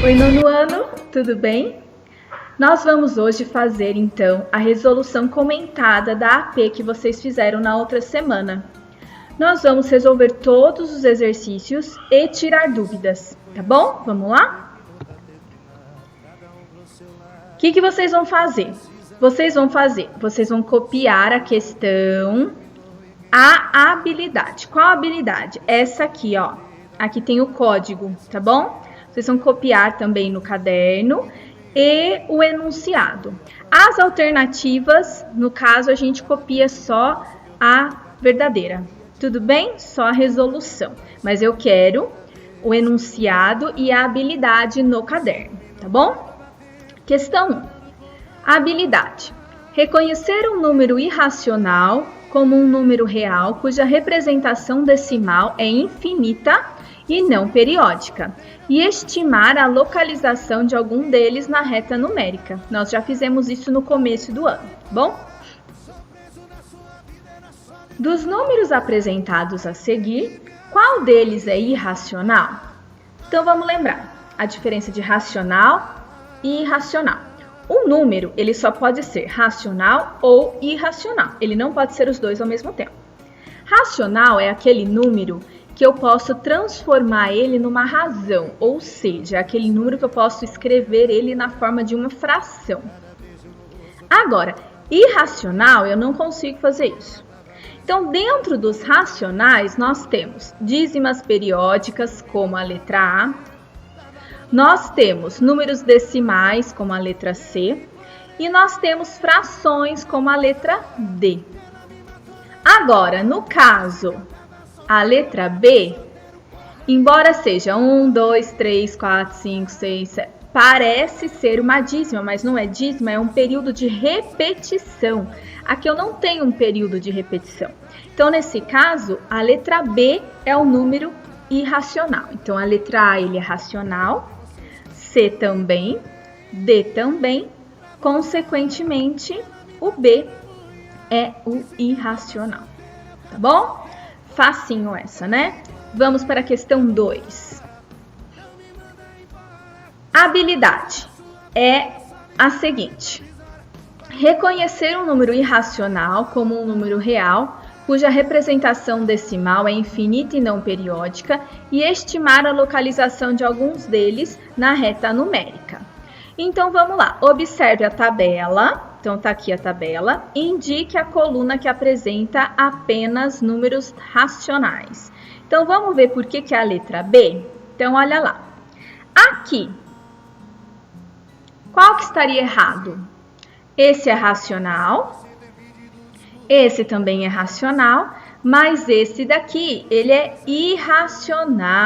Oi, nono ano, tudo bem? Nós vamos hoje fazer, então, a resolução comentada da AP que vocês fizeram na outra semana. Nós vamos resolver todos os exercícios e tirar dúvidas, tá bom? Vamos lá? O que vocês vão fazer? Vocês vão copiar a questão, a habilidade. Qual habilidade? Essa aqui, ó. Aqui tem o código, tá bom? Vocês vão copiar também no caderno e o enunciado. As alternativas, no caso, a gente copia só a verdadeira. Tudo bem? Só a resolução. Mas eu quero o enunciado e a habilidade no caderno, tá bom? Questão 1. Habilidade. Reconhecer um número irracional como um número real cuja representação decimal é infinita e não periódica, e estimar a localização de algum deles na reta numérica. Nós já fizemos isso no começo do ano, tá bom? Dos números apresentados a seguir, qual deles é irracional? Então vamos lembrar a diferença de racional e irracional. Um número, ele só pode ser racional ou irracional. Ele não pode ser os dois ao mesmo tempo. Racional é aquele número que eu posso transformar ele numa razão, ou seja, aquele número que eu posso escrever ele na forma de uma fração. Agora, irracional, eu não consigo fazer isso. Então, dentro dos racionais, nós temos dízimas periódicas, como a letra A. Nós temos números decimais, como a letra C. E nós temos frações, como a letra D. Agora, no caso, a letra B, embora seja 1, 2, 3, 4, 5, 6, 7, parece ser uma dízima, mas não é dízima, é um período de repetição. Aqui eu não tenho um período de repetição. Então, nesse caso, a letra B é um número irracional. Então, a letra A ele é racional, C também, D também, consequentemente, o B é o irracional. Tá bom? Facinho essa, né? Vamos para a questão 2. Habilidade é a seguinte: reconhecer um número irracional como um número real, cuja representação decimal é infinita e não periódica, e estimar a localização de alguns deles na reta numérica. Então, vamos lá. Observe a tabela. Então, tá aqui a tabela. Indique a coluna que apresenta apenas números racionais. Então, vamos ver por que é a letra B? Então, olha lá. Aqui, qual que estaria errado? Esse é racional. Esse também é racional. Mas esse daqui, ele é irracional,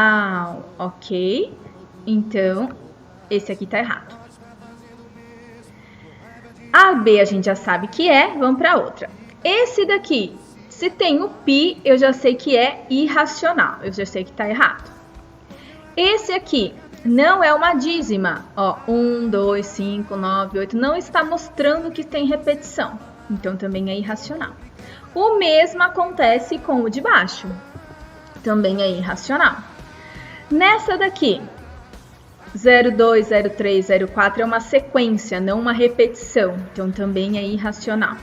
ok? Então, esse aqui tá errado. A B a gente já sabe que é, vamos para outra. Esse daqui, se tem o π, eu já sei que é irracional, eu já sei que está errado. Esse aqui não é uma dízima, ó, 1, 2, 5, 9, 8, não está mostrando que tem repetição, então também é irracional. O mesmo acontece com o de baixo, também é irracional. Nessa daqui, 02, 03, 04 é uma sequência, não uma repetição, então também é irracional.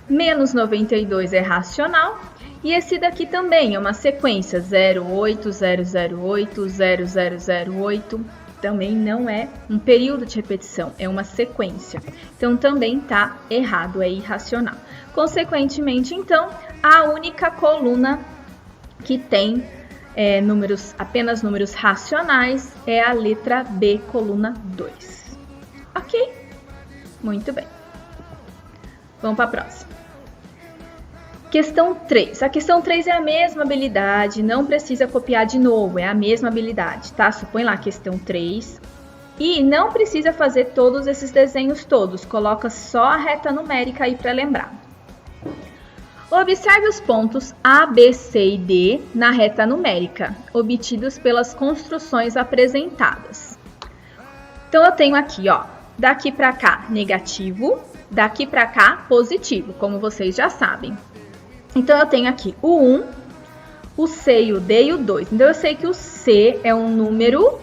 Menos 92 é racional, e esse daqui também é uma sequência, 08, 008, 0008, também não é um período de repetição, é uma sequência. Então também está errado, é irracional. Consequentemente, então, a única coluna que tem apenas números racionais é a letra B, coluna 2. Ok? Muito bem. Vamos para a próxima. Questão 3. A questão 3 é a mesma habilidade, não precisa copiar de novo, é a mesma habilidade, tá? Supõe lá a questão 3. E não precisa fazer todos esses desenhos todos, coloca só a reta numérica aí para lembrar. Observe os pontos A, B, C e D na reta numérica, obtidos pelas construções apresentadas. Então, eu tenho aqui, ó, daqui para cá, negativo, daqui para cá, positivo, como vocês já sabem. Então, eu tenho aqui o 1, o C e o D e o 2. Então, eu sei que o C é um número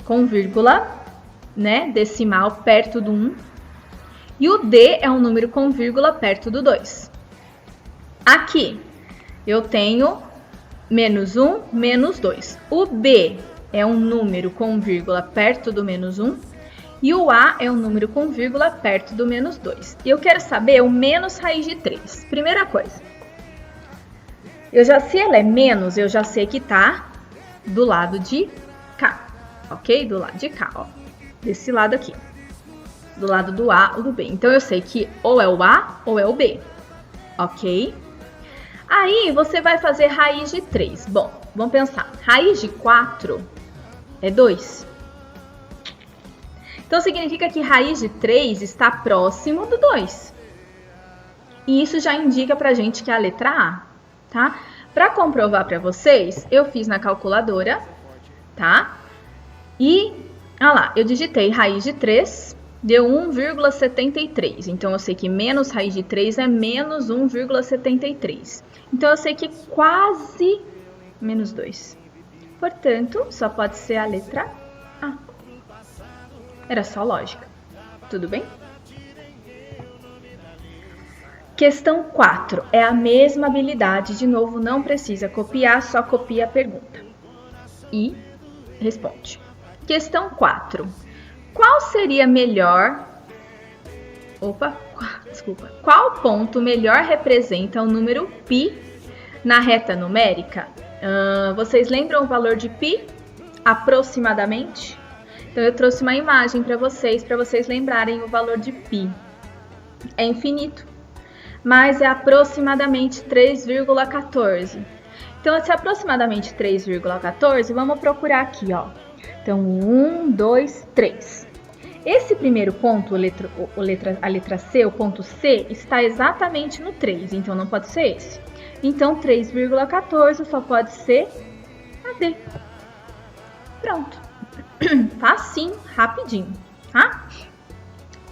com vírgula, né, decimal perto do 1. E o D é um número com vírgula perto do 2. Aqui eu tenho menos 1, menos 2. O B é um número com vírgula perto do menos 1. E o A é um número com vírgula perto do menos 2. E eu quero saber o menos raiz de 3. Primeira coisa, se ela é menos, eu já sei que tá do lado de cá, ok? Do lado de cá, ó. Desse lado aqui. Do lado do A ou do B. Então, eu sei que ou é o A ou é o B, ok? Aí, você vai fazer raiz de 3. Bom, vamos pensar. Raiz de 4 é 2. Então, significa que raiz de 3 está próximo do 2. E isso já indica pra gente que é a letra A, tá? Para comprovar para vocês, eu fiz na calculadora, tá? E, olha lá, eu digitei raiz de 3, deu 1,73. Então, eu sei que menos raiz de 3 é menos 1,73. Então, eu sei que quase menos 2. Portanto, só pode ser a letra A. Era só lógica. Tudo bem? Questão 4. É a mesma habilidade. De novo, não precisa copiar, só copia a pergunta. E responde. Questão 4. Qual seria melhor... Qual ponto melhor representa o número π na reta numérica? Vocês lembram o valor de π? Aproximadamente? Então, eu trouxe uma imagem para vocês lembrarem o valor de π. É infinito, mas é aproximadamente 3,14. Então, se é aproximadamente 3,14, vamos procurar aqui, ó. Então, 1, 2, 3. Esse primeiro ponto, a letra C, o ponto C, está exatamente no 3, então não pode ser esse. Então, 3,14 só pode ser a D. Pronto. Facinho, rapidinho, tá?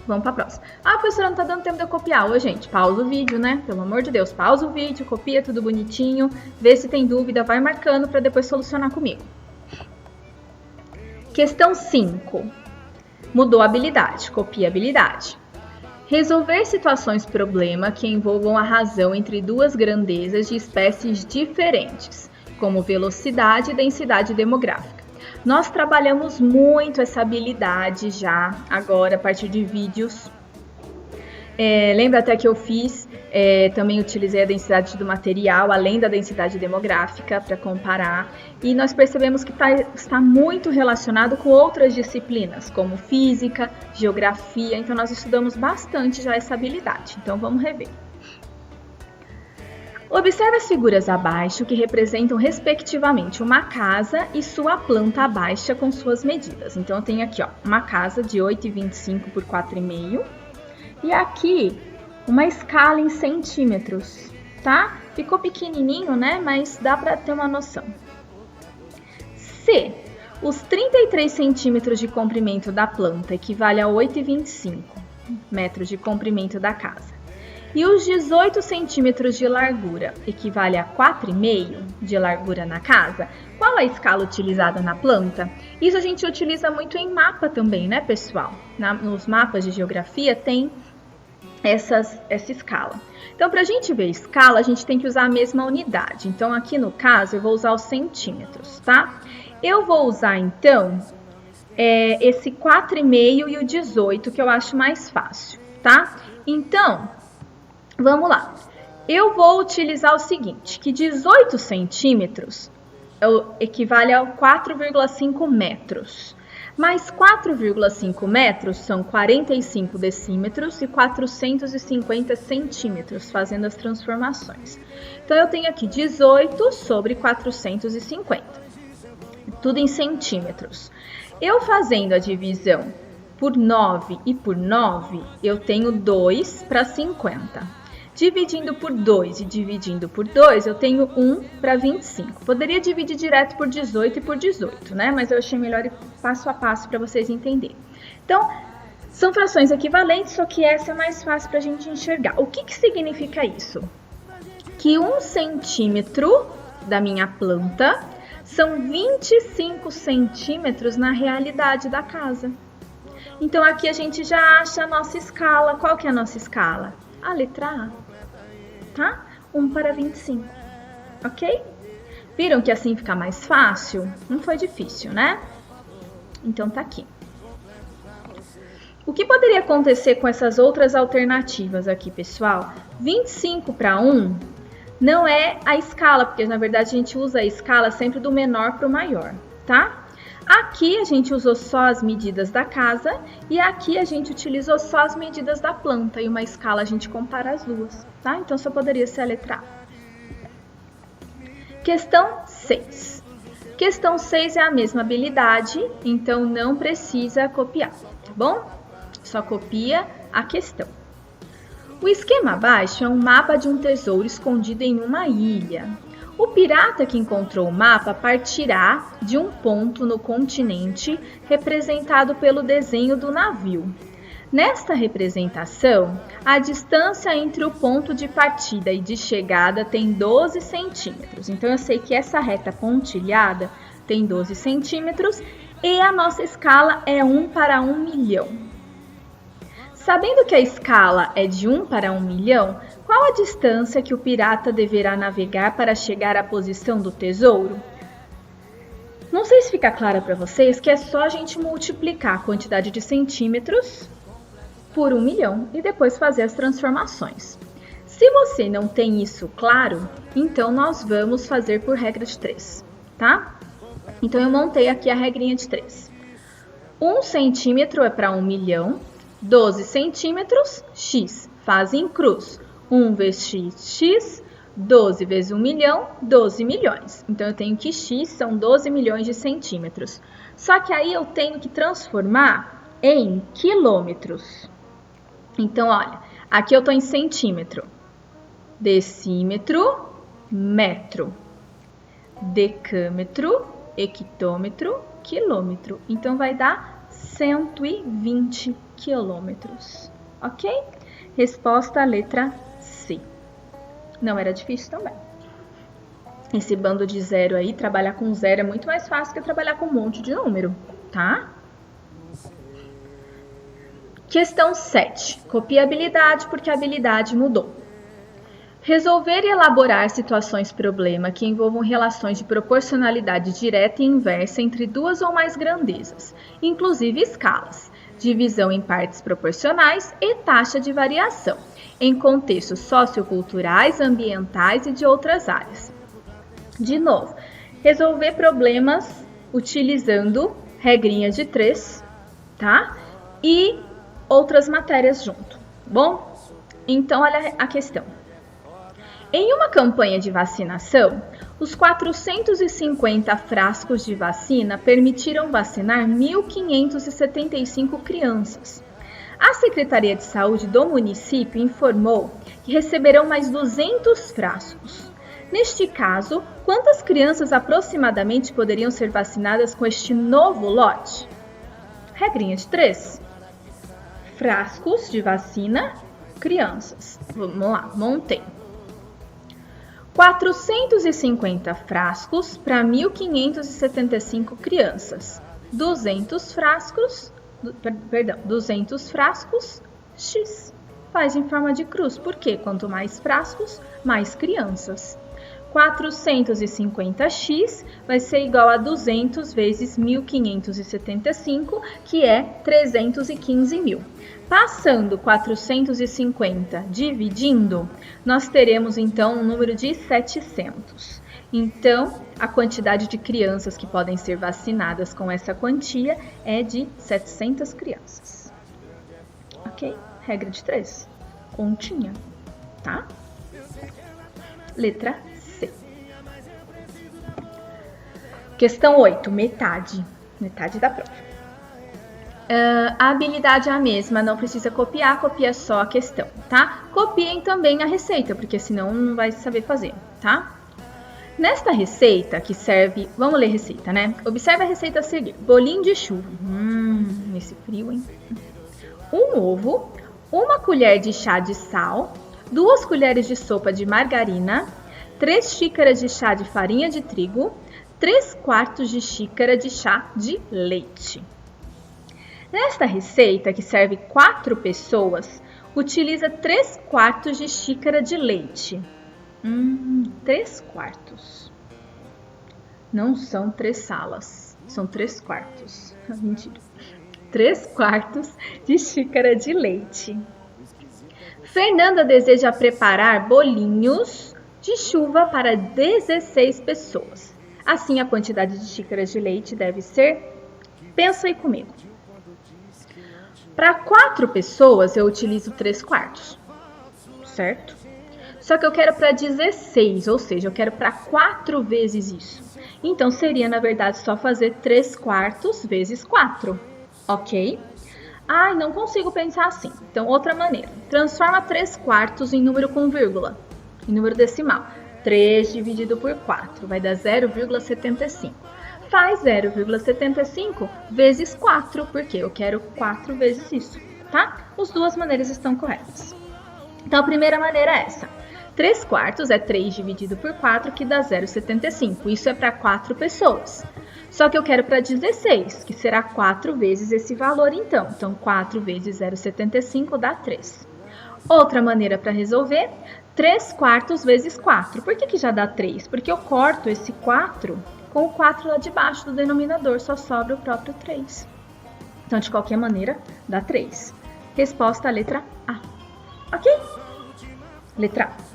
Vamos para a próxima. Ah, professora, não tá dando tempo de eu copiar. Ô, gente, pausa o vídeo, né? Pelo amor de Deus, pausa o vídeo, copia tudo bonitinho, vê se tem dúvida, vai marcando para depois solucionar comigo. Questão 5. Mudou a habilidade, copia a habilidade. Resolver situações problema que envolvam a razão entre duas grandezas de espécies diferentes, como velocidade e densidade demográfica. Nós trabalhamos muito essa habilidade já, agora, a partir de vídeos. Lembra até que eu fiz, também utilizei a densidade do material, além da densidade demográfica, para comparar. E nós percebemos que está muito relacionado com outras disciplinas, como física, geografia. Então, nós estudamos bastante já essa habilidade. Então, vamos rever. Observe as figuras abaixo que representam respectivamente uma casa e sua planta baixa com suas medidas. Então, eu tenho aqui, ó, uma casa de 8,25 por 4,5 e aqui uma escala em centímetros, tá? Ficou pequenininho, né? Mas dá para ter uma noção. Se os 33 centímetros de comprimento da planta equivale a 8,25 metros de comprimento da casa, e os 18 centímetros de largura equivale a 4,5 de largura na casa, qual a escala utilizada na planta? Isso a gente utiliza muito em mapa também, né, pessoal? Nos mapas de geografia tem essa escala. Então, para a gente ver a escala, a gente tem que usar a mesma unidade. Então, aqui no caso, eu vou usar os centímetros, tá? Eu vou usar, então, esse 4,5 e o 18, que eu acho mais fácil, tá? Então... vamos lá, eu vou utilizar o seguinte, que 18 centímetros equivale a 4,5 metros, mais 4,5 metros são 45 decímetros e 450 centímetros, fazendo as transformações. Então, eu tenho aqui 18 sobre 450, tudo em centímetros. Eu fazendo a divisão por 9 e por 9, eu tenho 2 para 50. Dividindo por 2 e dividindo por 2, eu tenho 1 para 25. Poderia dividir direto por 18 e por 18, né? Mas eu achei melhor ir passo a passo para vocês entenderem. Então, são frações equivalentes, só que essa é mais fácil para a gente enxergar. O que significa isso? Que 1 centímetro da minha planta São 25 centímetros na realidade da casa. Então, aqui a gente já acha a nossa escala. Qual que é a nossa escala? A letra A, tá? 1:25, ok? Viram que assim fica mais fácil? Não foi difícil, né? Então, tá aqui. O que poderia acontecer com essas outras alternativas aqui, pessoal? 25:1 não é a escala, porque na verdade a gente usa a escala sempre do menor para o maior, tá? Aqui a gente usou só as medidas da casa e aqui a gente utilizou só as medidas da planta e uma escala a gente compara as duas, tá? Então só poderia ser a letra A. Questão 6. Questão 6 é a mesma habilidade, então não precisa copiar, tá bom? Só copia a questão. O esquema abaixo é um mapa de um tesouro escondido em uma ilha. O pirata que encontrou o mapa partirá de um ponto no continente representado pelo desenho do navio. Nesta representação, a distância entre o ponto de partida e de chegada tem 12 centímetros. Então, eu sei que essa reta pontilhada tem 12 centímetros e a nossa escala é 1:1.000.000. Sabendo que a escala é de 1:1.000.000, qual a distância que o pirata deverá navegar para chegar à posição do tesouro? Não sei se fica claro para vocês que é só a gente multiplicar a quantidade de centímetros por 1.000.000 e depois fazer as transformações. Se você não tem isso claro, então nós vamos fazer por regra de 3, tá? Então eu montei aqui a regrinha de 3. 1 centímetro é para 1.000.000. 12 centímetros, x, fazem cruz. 1 vezes x, x. 12 vezes 1.000.000, 12 milhões. Então, eu tenho que x são 12 milhões de centímetros. Só que aí eu tenho que transformar em quilômetros. Então, olha, aqui eu estou em centímetro. Decímetro, metro. Decâmetro, hectômetro, quilômetro. Então, vai dar 120 quilômetros, ok? Resposta letra C. Não era difícil também. Esse bando de zero aí, trabalhar com zero é muito mais fácil que trabalhar com um monte de número, tá? Questão 7. Copie a habilidade porque a habilidade mudou. Resolver e elaborar situações-problema que envolvam relações de proporcionalidade direta e inversa entre duas ou mais grandezas, inclusive escalas, divisão em partes proporcionais e taxa de variação, em contextos socioculturais, ambientais e de outras áreas. De novo, resolver problemas utilizando regrinha de 3, tá? E outras matérias junto, bom? Então, olha a questão. Em uma campanha de vacinação, os 450 frascos de vacina permitiram vacinar 1.575 crianças. A Secretaria de Saúde do município informou que receberão mais 200 frascos. Neste caso, quantas crianças aproximadamente poderiam ser vacinadas com este novo lote? Regrinha de 3. Frascos de vacina, crianças. Vamos lá, montei. 450 frascos para 1.575 crianças. 200 frascos, X. Faz em forma de cruz, porque quanto mais frascos, mais crianças. 450x vai ser igual a 200 vezes 1.575, que é 315.000. Passando 450 dividindo, nós teremos então um número de 700. Então, a quantidade de crianças que podem ser vacinadas com essa quantia é de 700 crianças. Ok? Regra de 3. Continha, tá? Letra C. Questão 8. Metade. Metade da prova. A habilidade é a mesma, não precisa copiar, copia só a questão, tá? Copiem também a receita, porque senão não vai saber fazer, tá? Nesta receita que serve... Vamos ler a receita, né? Observe a receita a seguir. Bolinho de chuva. Esse frio, hein? Um ovo, uma colher de chá de sal, 2 colheres de sopa de margarina, 3 xícaras de chá de farinha de trigo, 3/4 de xícara de chá de leite. Nesta receita, que serve 4 pessoas, utiliza 3/4 de xícara de leite. 3/4. Não são 3 salas, são 3/4. Mentira. 3/4 de xícara de leite. Fernanda deseja preparar bolinhos de chuva para 16 pessoas. Assim, a quantidade de xícaras de leite deve ser... Pensa aí comigo. Para 4 pessoas, eu utilizo 3/4, certo? Só que eu quero para 16, ou seja, eu quero para 4 vezes isso. Então, seria, na verdade, só fazer 3/4 vezes 4, ok? Ai, não consigo pensar assim. Então, outra maneira. Transforma 3/4 em número com vírgula, em número decimal. 3 dividido por 4 vai dar 0,75. Faz 0,75 vezes 4, porque eu quero 4 vezes isso, tá? As duas maneiras estão corretas. Então, a primeira maneira é essa. 3/4 é 3 dividido por 4, que dá 0,75. Isso é para 4 pessoas. Só que eu quero para 16, que será 4 vezes esse valor, então. Então, 4 vezes 0,75 dá 3. Outra maneira para resolver, 3/4 vezes 4. Por que já dá 3? Porque eu corto esse 4 com o 4 lá de baixo do denominador, só sobra o próprio 3. Então, de qualquer maneira, dá 3. Resposta, a letra A. Ok? Letra A.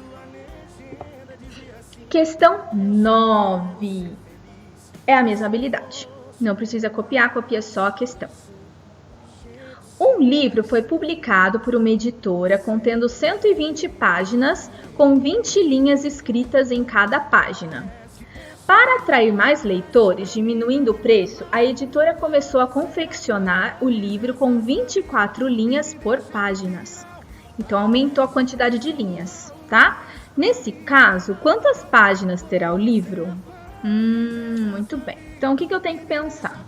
Questão 9. É a mesma habilidade. Não precisa copiar, copia só a questão. Um livro foi publicado por uma editora contendo 120 páginas, com 20 linhas escritas em cada página. Para atrair mais leitores, diminuindo o preço, a editora começou a confeccionar o livro com 24 linhas por páginas. Então, aumentou a quantidade de linhas, tá? Nesse caso, quantas páginas terá o livro? Muito bem. Então, o que eu tenho que pensar?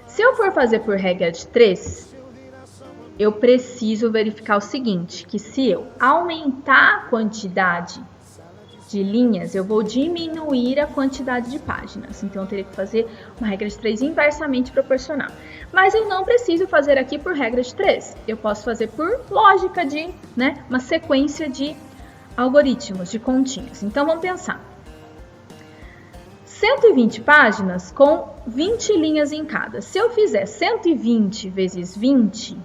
Se eu for fazer por regra de 3, eu preciso verificar o seguinte, que se eu aumentar a quantidade de linhas, eu vou diminuir a quantidade de páginas. Então, eu teria que fazer uma regra de 3 inversamente proporcional. Mas eu não preciso fazer aqui por regra de 3. Eu posso fazer por lógica de, uma sequência de algoritmos, de continhas. Então, vamos pensar. 120 páginas com 20 linhas em cada. Se eu fizer 120 vezes 20,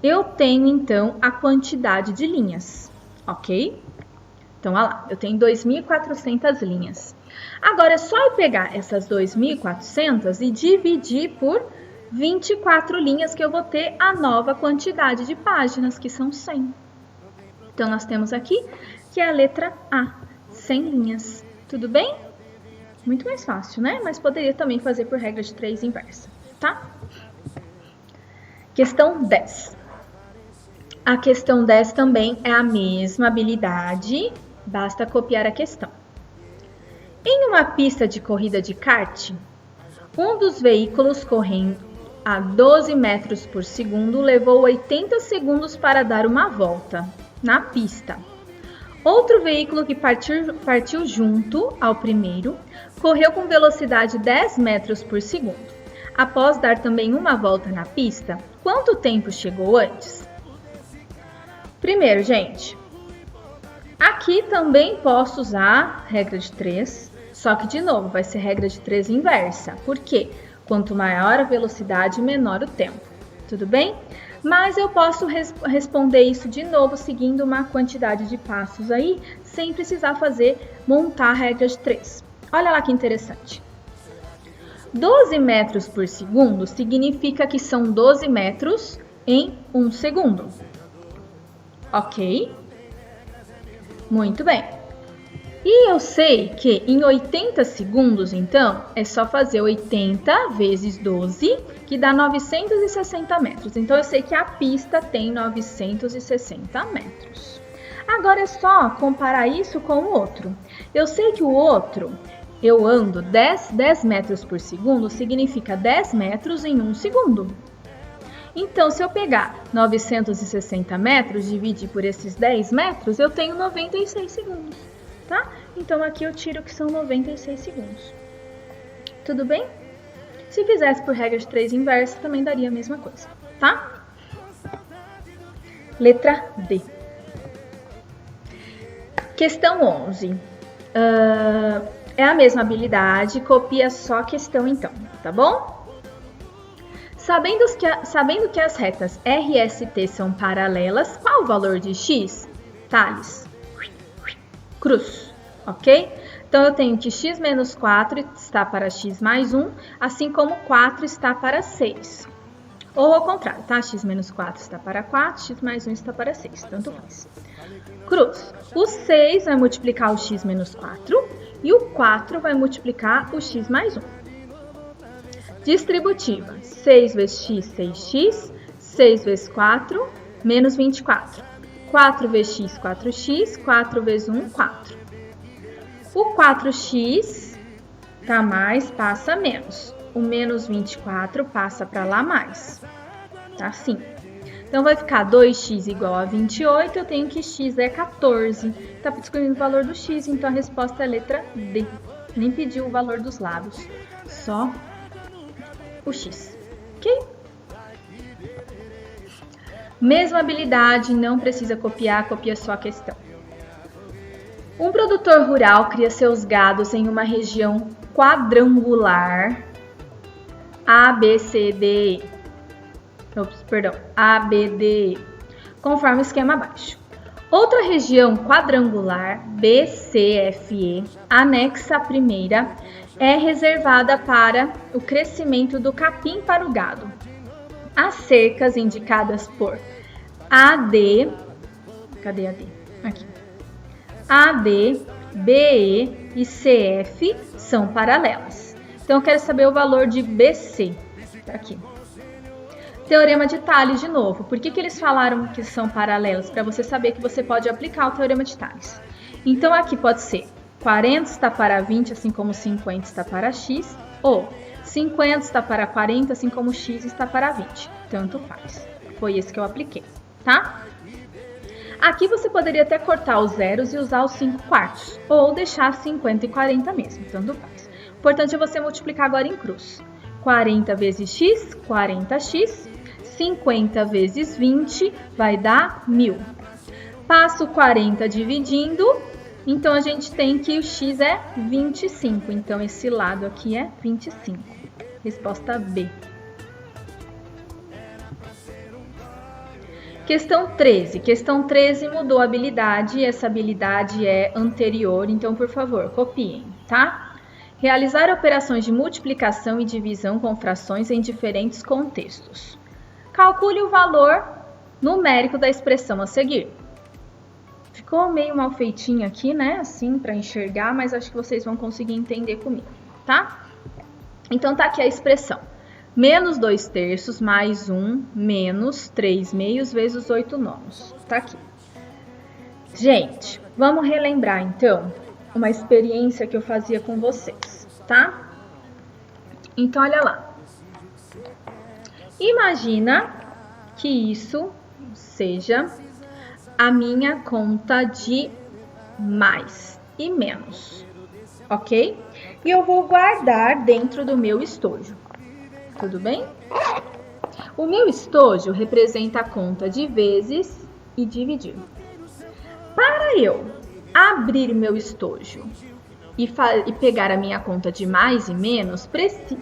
eu tenho, então, a quantidade de linhas, ok? Então, olha lá, eu tenho 2.400 linhas. Agora, é só eu pegar essas 2.400 e dividir por 24 linhas que eu vou ter a nova quantidade de páginas, que são 100. Então, nós temos aqui que é a letra A, 100 linhas. Tudo bem? Muito mais fácil, né? Mas poderia também fazer por regra de 3 inversa, tá? Questão 10. A questão 10 também é a mesma habilidade, basta copiar a questão. Em uma pista de corrida de kart, um dos veículos correndo a 12 metros por segundo levou 80 segundos para dar uma volta na pista. Outro veículo que partiu junto ao primeiro correu com velocidade 10 metros por segundo. Após dar também uma volta na pista, quanto tempo chegou antes? Primeiro, gente, aqui também posso usar regra de 3, só que, de novo, vai ser regra de 3 inversa. Por quê? Quanto maior a velocidade, menor o tempo. Tudo bem? Mas eu posso responder isso de novo, seguindo uma quantidade de passos aí, sem precisar montar a regra de 3. Olha lá que interessante. 12 metros por segundo significa que são 12 metros em 1 segundo. Ok? Muito bem. E eu sei que em 80 segundos, então, é só fazer 80 vezes 12, que dá 960 metros. Então, eu sei que a pista tem 960 metros. Agora, é só comparar isso com o outro. Eu sei que o outro, eu ando 10 metros por segundo, significa 10 metros em 1 segundo. Então, se eu pegar 960 metros, dividir por esses 10 metros, eu tenho 96 segundos. Tá? Então, aqui eu tiro que são 96 segundos. Tudo bem? Se fizesse por regra de 3 inversa, também daria a mesma coisa, tá? Letra D. Questão 11. É a mesma habilidade, copia só a questão então, tá bom? Sabendo que as retas R, S e T são paralelas, qual o valor de x? Thales. Cruz, ok? Então, eu tenho que x menos 4 está para x mais 1, assim como 4 está para 6. Ou ao contrário, tá? X menos 4 está para 4, x mais 1 está para 6, tanto faz. Cruz. O 6 vai multiplicar o x menos 4 e o 4 vai multiplicar o x mais 1. Distributiva. 6 vezes x, 6x. 6 vezes 4, menos 24. 4 vezes x, 4x. 4 vezes 1, 4. O 4x tá mais, passa menos. O menos 24 passa para lá mais. Tá assim. Então, vai ficar 2x igual a 28, eu tenho que x é 14. Tá descobrindo o valor do x, então a resposta é a letra D. Nem pediu o valor dos lados, só o x, ok? Mesma habilidade, não precisa copiar, copia só a questão. Um produtor rural cria seus gados em uma região quadrangular A, B, C, D, E. A, B, D, E, conforme o esquema abaixo. Outra região quadrangular, B, C, F, E, anexa à primeira, é reservada para o crescimento do capim para o gado. As cercas indicadas por AD, cadê AD? Aqui. AD, BE e CF são paralelas. Então, eu quero saber o valor de BC. Tá aqui. Teorema de Thales de novo. Por que eles falaram que são paralelas? Para você saber que você pode aplicar o Teorema de Thales. Então, aqui pode ser 40 está para 20, assim como 50 está para x, ou 50 está para 40, assim como x está para 20. Tanto faz. Foi esse que eu apliquei, tá? Aqui você poderia até cortar os zeros e usar os 5 quartos, ou deixar 50 e 40 mesmo, tanto faz. O importante é você multiplicar agora em cruz. 40 vezes x, 40x. 50 vezes 20 vai dar 1000. Passo 40 dividindo, então a gente tem que o x é 25. Então, esse lado aqui é 25. Resposta B. Questão 13. Questão 13 mudou a habilidade, essa habilidade é anterior, então, por favor, copiem, tá? Realizar operações de multiplicação e divisão com frações em diferentes contextos. Calcule o valor numérico da expressão a seguir. Ficou meio mal feitinho aqui, né? Assim, para enxergar, mas acho que vocês vão conseguir entender comigo, tá? Então, tá aqui a expressão. Menos 2 terços mais 1 menos 3 meios vezes 8 nonos. Tá aqui. Gente, vamos relembrar, então, uma experiência que eu fazia com vocês, tá? Então, olha lá. Imagina que isso seja a minha conta de mais e menos, ok? E eu vou guardar dentro do meu estojo, tudo bem? O meu estojo representa a conta de vezes e dividir. Para eu abrir meu estojo e pegar a minha conta de mais e menos,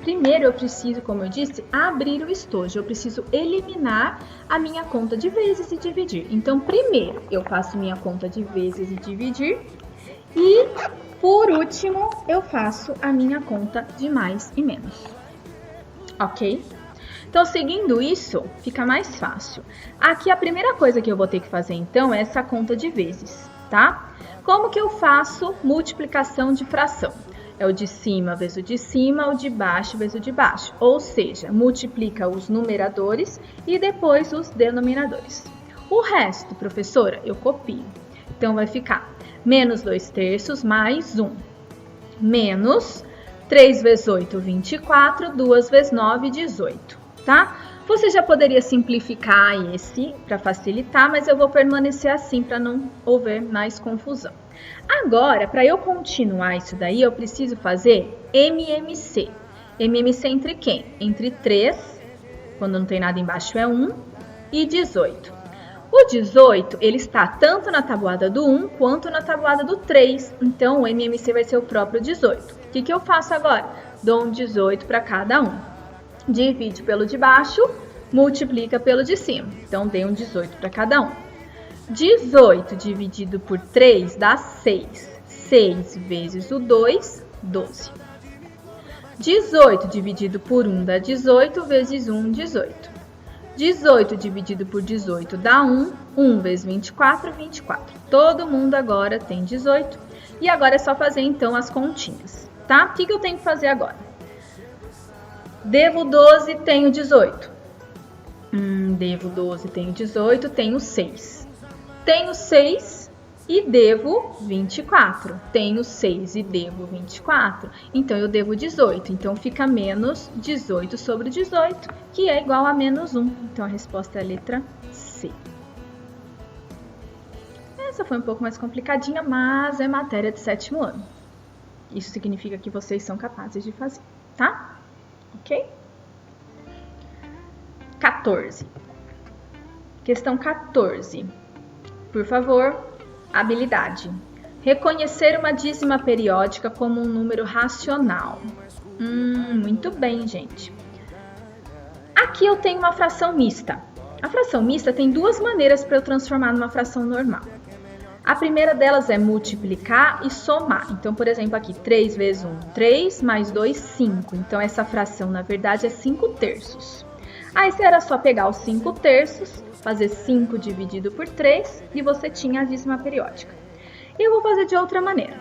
primeiro eu preciso, como eu disse, abrir o estojo. Eu preciso eliminar a minha conta de vezes e dividir. Então, primeiro eu faço minha conta de vezes e dividir. E, por último, eu faço a minha conta de mais e menos. Ok? Então, seguindo isso, fica mais fácil. Aqui, a primeira coisa que eu vou ter que fazer, então, é essa conta de vezes, tá? Como que eu faço multiplicação de fração? É o de cima vezes o de cima, o de baixo vezes o de baixo. Ou seja, multiplica os numeradores e depois os denominadores. O resto, professora, eu copio. Então, vai ficar menos 2 terços mais 1. Menos 3 vezes 8, 24. 2 vezes 9, 18. Tá? Você já poderia simplificar esse para facilitar, mas eu vou permanecer assim para não haver mais confusão. Agora, para eu continuar isso daí, eu preciso fazer MMC. MMC entre quem? Entre 3, quando não tem nada embaixo é 1, e 18. O 18, ele está tanto na tabuada do 1 quanto na tabuada do 3. Então, o MMC vai ser o próprio 18. O que eu faço agora? Dou um 18 para cada um. Divide pelo de baixo, multiplica pelo de cima. Então, dei um 18 para cada um. 18 dividido por 3 dá 6. 6 vezes o 2, 12. 18 dividido por 1 dá 18, vezes 1, 18. 18 dividido por 18 dá 1. 1 vezes 24, 24. Todo mundo agora tem 18. E agora é só fazer, então, as continhas, tá? O que eu tenho que fazer agora? Devo 12, tenho 18. Devo 12, tenho 18, tenho 6. Tenho 6 e devo 24. Tenho 6 e devo 24. Então, eu devo 18. Então, fica menos 18 sobre 18, que é igual a menos 1. Então, a resposta é a letra C. Essa foi um pouco mais complicadinha, mas é matéria de 7º ano. Isso significa que vocês são capazes de fazer, tá? Ok? 14. Questão 14. Por favor, habilidade. Reconhecer uma dízima periódica como um número racional. Muito bem, gente. Aqui eu tenho uma fração mista. A fração mista tem duas maneiras para eu transformar numa fração normal. A primeira delas é multiplicar e somar. Então, por exemplo, aqui 3 vezes 1, 3, mais 2, 5. Então, essa fração, na verdade, é 5 terços. Aí, era só pegar os 5 terços, fazer 5 dividido por 3 e você tinha a dízima periódica. Eu vou fazer de outra maneira.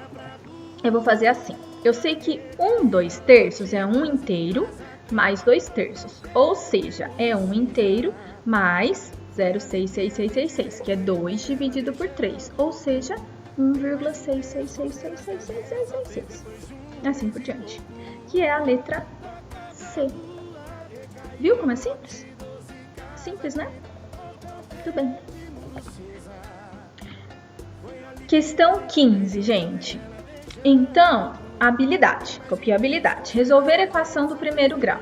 Eu vou fazer assim. Eu sei que 2 terços é 1 inteiro mais 2 terços. Ou seja, é 1 inteiro mais 0,66666, que é 2 dividido por 3. Ou seja, 1,6666666. Assim por diante. Que é a letra C. Viu como é simples? Simples, né? Tudo bem. Questão 15, gente. Então, habilidade. Copia a habilidade. Resolver a equação do primeiro grau.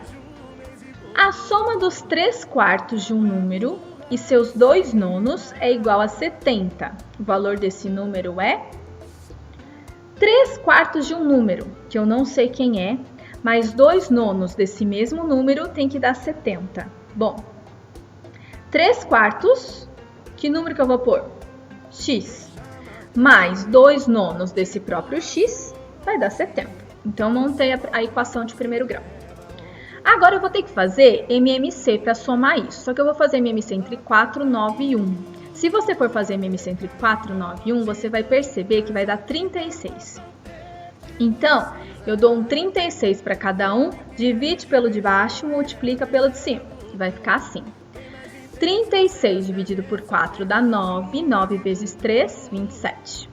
A soma dos 3/4 de um número e seus 2 nonos é igual a 70. O valor desse número é 3/4 de um número, que eu não sei quem é, mais 2 nonos desse mesmo número tem que dar 70. Bom, 3/4, que número que eu vou pôr? X. Mais 2 nonos desse próprio x vai dar 70. Então, montei a equação de primeiro grau. Agora, eu vou ter que fazer MMC para somar isso. Só que eu vou fazer MMC entre 4, 9 e 1. Se você for fazer MMC entre 4, 9 e 1, você vai perceber que vai dar 36. Então, eu dou um 36 para cada um, divide pelo de baixo, multiplica pelo de cima. E vai ficar assim. 36 dividido por 4 dá 9. 9 vezes 3, 27.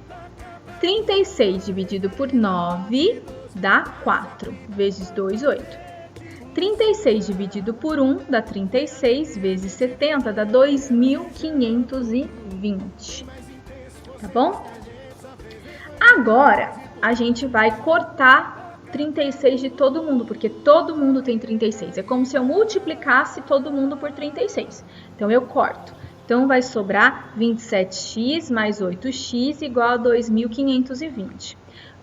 36 dividido por 9 dá 4. Vezes 2, 8. 36 dividido por 1 dá 36, vezes 70 dá 2.520. Tá bom? Agora, a gente vai cortar 36 de todo mundo, porque todo mundo tem 36. É como se eu multiplicasse todo mundo por 36. Então, eu corto. Então, vai sobrar 27x mais 8x igual a 2.520.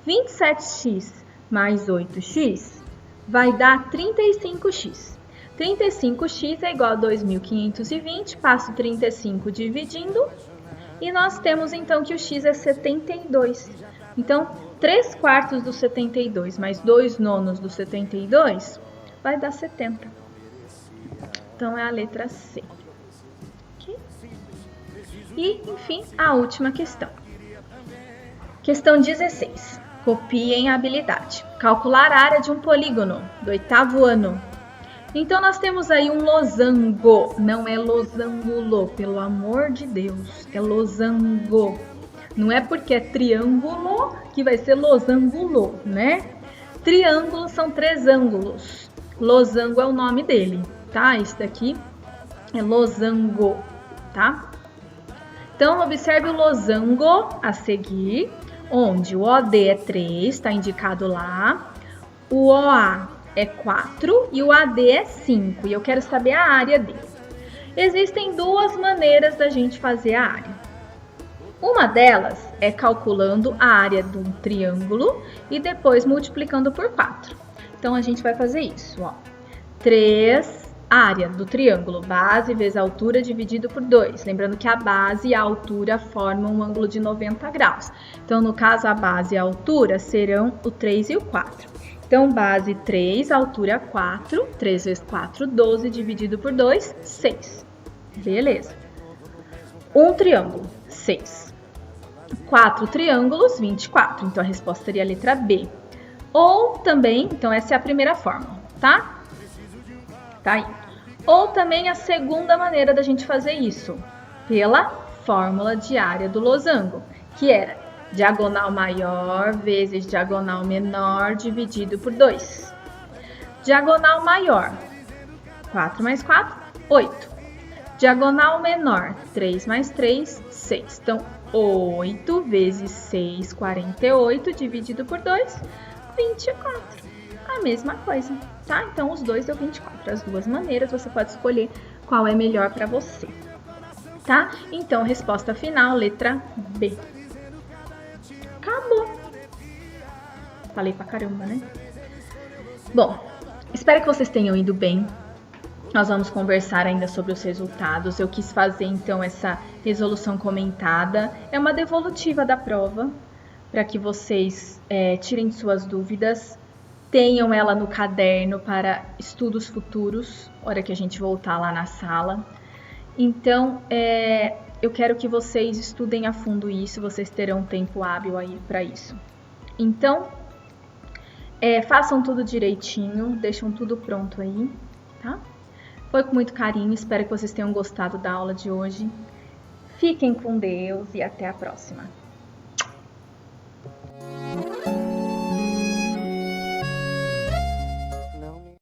27x mais 8x vai dar 35x. 35x é igual a 2.520, passo 35 dividindo, e nós temos então que o x é 72. Então, 3/4 do 72 mais 2 nonos do 72 vai dar 70. Então, é a letra C. Okay? E, enfim, a última questão. Questão 16. Copiem a habilidade. Calcular a área de um polígono do 8º ano. Então, nós temos aí um losango. Não é losangulo, pelo amor de Deus. É losango. Não é porque é triângulo que vai ser losangulo, né? Triângulos são 3 ângulos. Losango é o nome dele, tá? Esse daqui é losango, tá? Então, observe o losango a seguir. onde o OD é 3, está indicado lá, o OA é 4 e o AD é 5, e eu quero saber a área dele. Existem duas maneiras da gente fazer a área. Uma delas é calculando a área de um triângulo e depois multiplicando por 4. Então, a gente vai fazer isso, ó. 3, área do triângulo, base vezes altura dividido por 2. Lembrando que a base e a altura formam um ângulo de 90 graus. Então, no caso, a base e a altura serão o 3 e o 4. Então, base 3, altura 4, 3 vezes 4, 12, dividido por 2, 6. Beleza. Um triângulo, 6. 4 triângulos, 24. Então, a resposta seria a letra B. Ou também, então essa é a primeira fórmula, tá? Tá aí. Ou também a segunda maneira da gente fazer isso, pela fórmula de área do losango, que era diagonal maior vezes diagonal menor dividido por 2. Diagonal maior, 4 mais 4, 8. Diagonal menor, 3 mais 3, 6. Então, 8 vezes 6, 48, dividido por 2, 24. A mesma coisa, tá? Então, os dois deu 24. As duas maneiras, você pode escolher qual é melhor para você, tá? Então, resposta final, letra B. Acabou. Falei pra caramba, né? Bom, espero que vocês tenham ido bem. Nós vamos conversar ainda sobre os resultados. Eu quis fazer, então, essa resolução comentada. É uma devolutiva da prova, para que vocês tirem suas dúvidas, tenham ela no caderno para estudos futuros, hora que a gente voltar lá na sala. Então, eu quero que vocês estudem a fundo isso, vocês terão tempo hábil aí para isso. Então, façam tudo direitinho, deixam tudo pronto aí, tá? Foi com muito carinho, espero que vocês tenham gostado da aula de hoje. Fiquem com Deus e até a próxima.